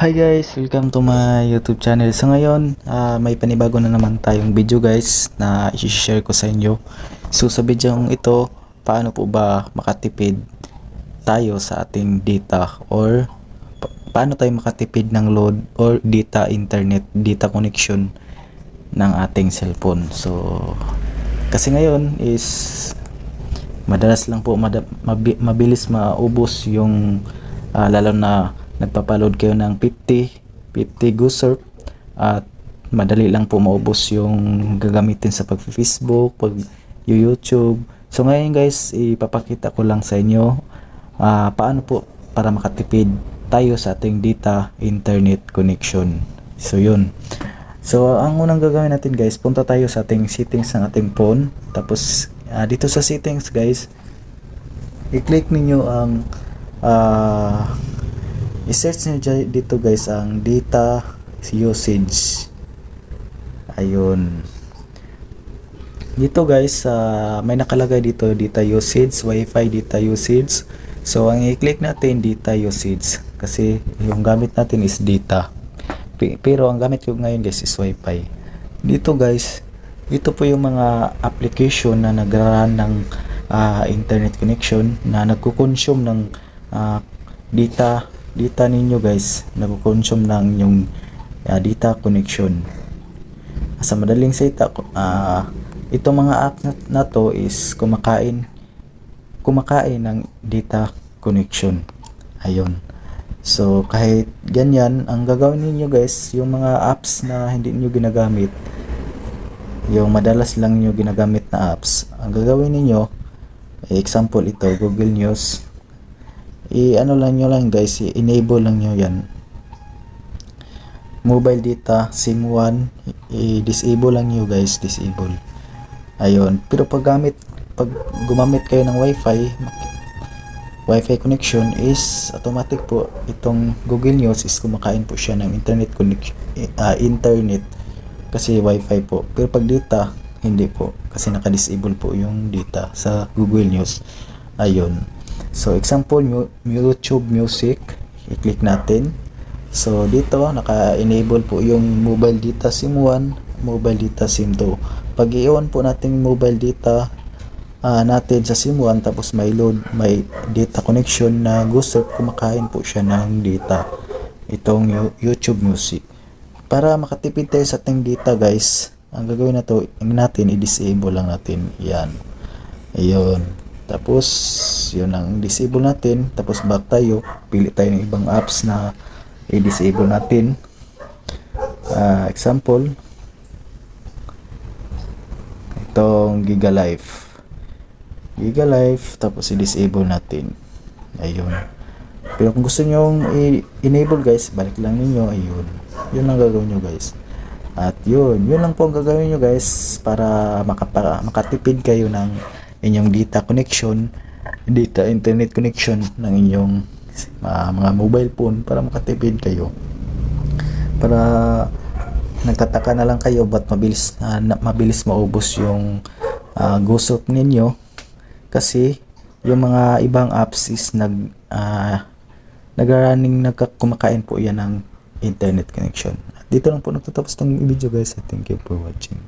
Hi guys, welcome to my YouTube channel. So ngayon, may panibago na naman tayong video guys na i-share ko sa inyo. So sa video ito, paano po ba makatipid tayo sa ating data or paano tayo makatipid ng load or data internet, data connection ng ating cellphone. So kasi ngayon is madalas lang po mabilis maubos yung lalo na nagpapaload kayo ng 50 GoSurf at madali lang po maubos yung gagamitin sa pag-Facebook, pag-YouTube. So ngayon guys, ipapakita ko lang sa inyo paano po para makatipid tayo sa ating data internet connection. So yun. So ang unang gagawin natin guys, punta tayo sa ating settings ng ating phone. Tapos dito sa settings guys, i-click ninyo ang i-search nyo dito guys ang data usage. Ayun. Dito guys, may nakalagay dito data usage, wifi data usage. So ang i-click natin data usage kasi yung gamit natin is data. Pero ang gamit ko ngayon guys is wifi. Dito guys, ito po yung mga application na nag-run ng internet connection na nagko-consume ng data ninyo guys, nagko-consume ng inyong data connection. Sa madaling salita, itong mga app na to is kumakain ng data connection. Ayun. So kahit ganyan, ang gagawin niyo guys, yung mga apps na hindi niyo ginagamit, yung madalas lang niyo ginagamit na apps, ang gagawin niyo, example ito, Google News, ano lang nyo lang guys, i-enable lang nyo yan. Mobile data, SIM 1, i-disable lang nyo guys, disable. Ayun. Pero pag gumamit kayo ng wifi connection is automatic po itong Google News is kumakain po siya ng internet connection, internet kasi wifi po. Pero pag data, hindi po kasi naka-disable po yung data sa Google News. Ayun. So example, YouTube Music, i-click natin. So dito naka-enable po yung mobile data SIM 1, mobile data SIM 2. Pag i-on po natin mobile data natin sa SIM 1, tapos may data connection na GoSurf, kumakain po siya ng data itong YouTube Music. Para makatipid tayo sa ating data guys, ang gagawin natin i-disable lang natin yan. Ayun. Tapos yun ang disable natin. Tapos back tayo, pili tayo ng ibang apps na i-disable natin. Example, itong Gigalife, tapos i-disable natin. Ayun. Pero kung gusto nyo i-enable guys, balik lang ninyo. Ayun, yun ang gagawin nyo guys. At yun lang po ang gagawin nyo guys para makatipid kayo ng inyong data connection, data internet connection ng inyong mga mobile phone, para makatipid kayo. Para nagtataka na lang kayo ba't mabilis maubos yung GoSurf ninyo, kasi yung mga ibang apps is kumakain po yan ng internet connection. At dito lang po nagtatapos ng video guys. Thank you for watching.